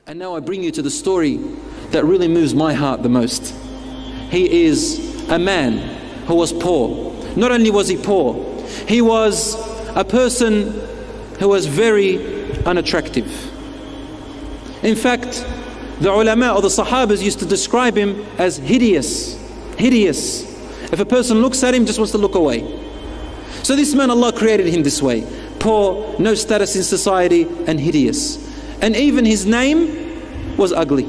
And now I bring you to the story that really moves my heart the most. He is a man who was poor. Not only was he poor, he was a person who was very unattractive. In fact, the ulama or the Sahabas used to describe him as hideous. Hideous. If a person looks at him, just wants to look away. So this man, Allah created him this way. Poor, no status in society, and hideous. And even his name was ugly.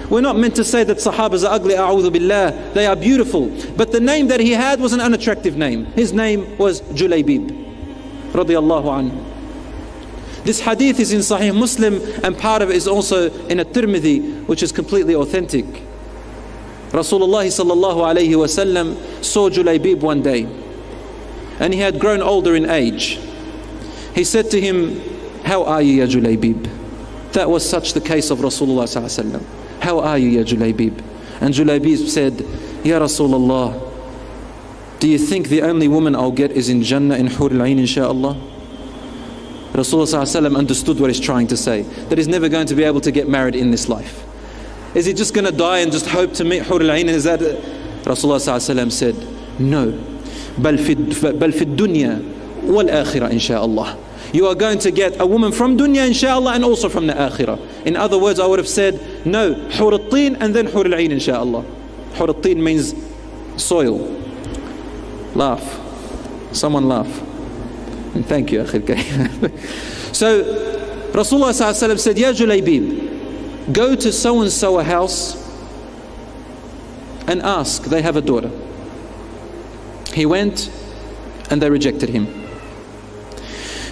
We're not meant to say that Sahabas are ugly, a'udhu billah. They are beautiful. But the name that he had was an unattractive name. His name was Julaybib, radiyallahu anhu. This hadith is in Sahih Muslim, and part of it is also in At-Tirmidhi, which is completely authentic. Rasulullah sallallahu alayhi wa sallam saw Julaybib one day, and he had grown older in age. He said to him, "How are you, ya Julaybib?" That was such the case of Rasulullah sallallahu alayhi wa sallam. "How are you, ya Julaybib?" And Julaybib said, "Ya Rasulullah, do you think the only woman I'll get is in Jannah in Hur al-Ain, insha'Allah?" Rasulullah ﷺ understood what he's trying to say, that he's never going to be able to get married in this life. Is he just going to die and just hope to meet Hur al-Ain? Is that Rasulullah ﷺ said, "No, bal fi dunya wal akhirah insha'Allah." You are going to get a woman from dunya insha'Allah and also from the akhirah. In other words, I would have said, no, Hur al-Tin and then Hur al-Ain insha'Allah. Hur al-Tin means soil. Laugh. Someone laugh. And thank you, Akhil Karim. So Rasulullah ﷺ said, "Ya Julaybib, go to so and so a house and ask, they have a daughter." He went and they rejected him.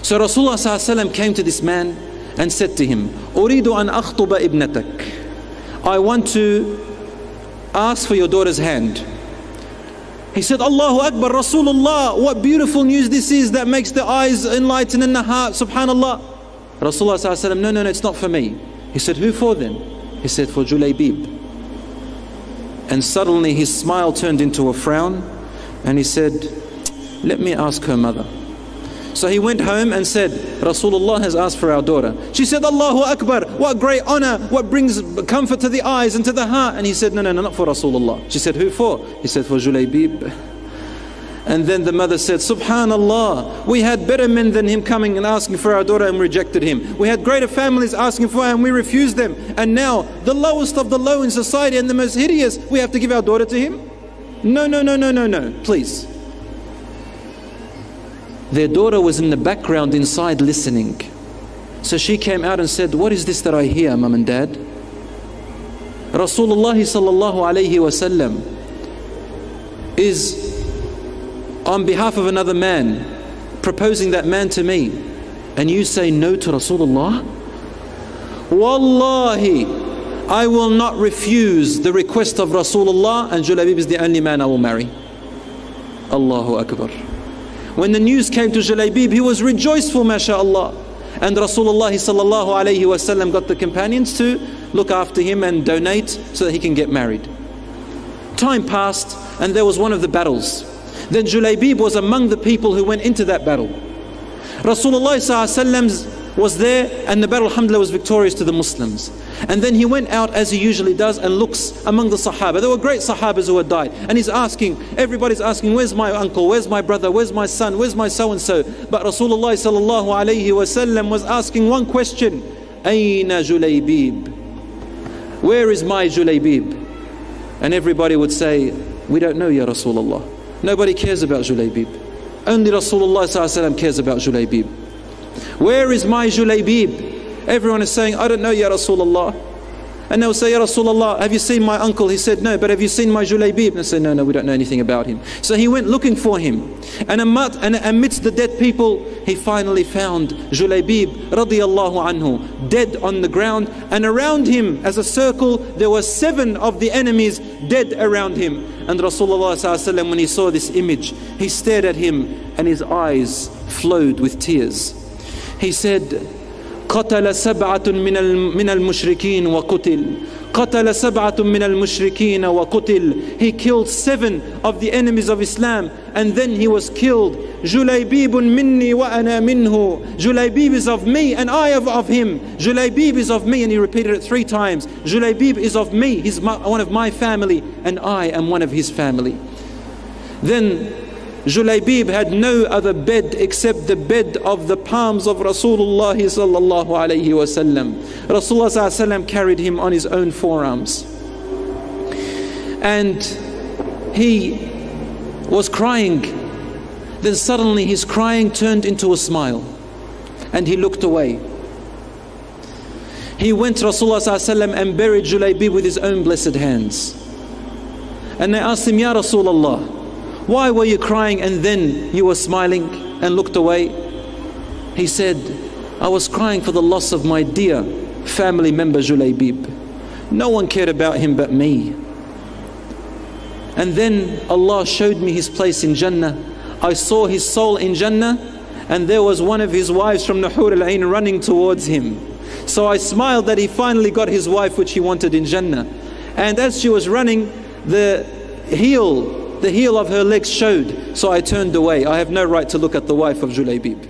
So Rasulullah ﷺ came to this man and said to him, "Uridu an akhtuba ibnatak." I want to ask for your daughter's hand. He said, "Allahu Akbar, Rasulullah, what beautiful news this is that makes the eyes enlighten and the heart, subhanallah." Rasulullah ﷺ, no, it's not for me. He said, "Who for then?" He said, "For Julaybib." And suddenly his smile turned into a frown, and he said, "Let me ask her mother." So he went home and said, "Rasulullah has asked for our daughter." She said, "Allahu Akbar, what great honor, what brings comfort to the eyes and to the heart." And he said, no, not for Rasulullah. She said, "Who for?" He said, "For Julaybib." And then the mother said, "Subhanallah, we had better men than him coming and asking for our daughter and we rejected him. We had greater families asking for her and we refused them. And now the lowest of the low in society and the most hideous, we have to give our daughter to him? No, please." Their daughter was in the background inside listening. So she came out and said, "What is this that I hear, Mum and Dad? Rasulullah sallallahu alayhi wa sallam is on behalf of another man proposing that man to me, and you say no to Rasulullah? Wallahi, I will not refuse the request of Rasulullah, and Julaybib is the only man I will marry." Allahu Akbar. When the news came to Julaybib, he was rejoiceful, mashallah. And Rasulullah sallallahu alayhi wa sallam got the companions to look after him and donate so that he can get married. Time passed and there was one of the battles. Then Julaybib was among the people who went into that battle. Rasulullah sallallahu alayhi wa sallam was there, and the battle, alhamdulillah, was victorious to the Muslims. And then he went out as he usually does and looks among the Sahaba. There were great Sahabas who had died, and he's asking, everybody's asking, "Where's my uncle? Where's my brother? Where's my son? Where's my so-and-so?" But Rasulullah sallallahu alayhi wa sallam was asking one question: "Ayna Julaybib?" Where is my Julaybib? And everybody would say, "We don't know, Ya Rasulullah." Nobody cares about Julaybib. Only Rasulullah sallallahu alayhi wa sallam cares about Julaybib. "Where is my Julaybib?" Everyone is saying, "I don't know, Ya Rasulullah." And they'll say, "Ya Rasulullah, have you seen my uncle?" He said, "No." "But have you seen my Julaybib?" And they say, No, we don't know anything about him." So he went looking for him. And amidst the dead people, he finally found Julaybib radiyallahu anhu, dead on the ground. And around him, as a circle, there were 7 of the enemies dead around him. And Rasulullah sallallahu alaihi wasallam, when he saw this image, he stared at him and his eyes flowed with tears. He said, "قتل 7 من المشركين وقتل قتل سبعة من المشركين وقتل. He killed 7 of the enemies of Islam and then he was killed. جليبيب مني وأنا منه. Julaybib is of me and I am of him. Julaybib is of me, and he repeated it 3 times. Julaybib is of me, he's one of my family, and I am one of his family. Then Julaybib had no other bed except the bed of the palms of Rasulullah sallallahu alayhi wasallam. Rasulullah sallallahu alayhi wasallam carried him on his own forearms. And he was crying. Then suddenly his crying turned into a smile. And he looked away. He went to Rasulullah sallallahu alayhi wasallam and buried Julaybib with his own blessed hands. And they asked him, Ya Rasulullah, why were you crying and then you were smiling and looked away? He said, I was crying for the loss of my dear family member Julaybib. No one cared about him but me. And then Allah showed me his place in Jannah. I saw his soul in Jannah, and there was one of his wives from the Hur al-Ain running towards him. So I smiled that he finally got his wife which he wanted in Jannah. And as she was running, the heel of her legs showed, so I turned away. I have no right to look at the wife of Julaybib.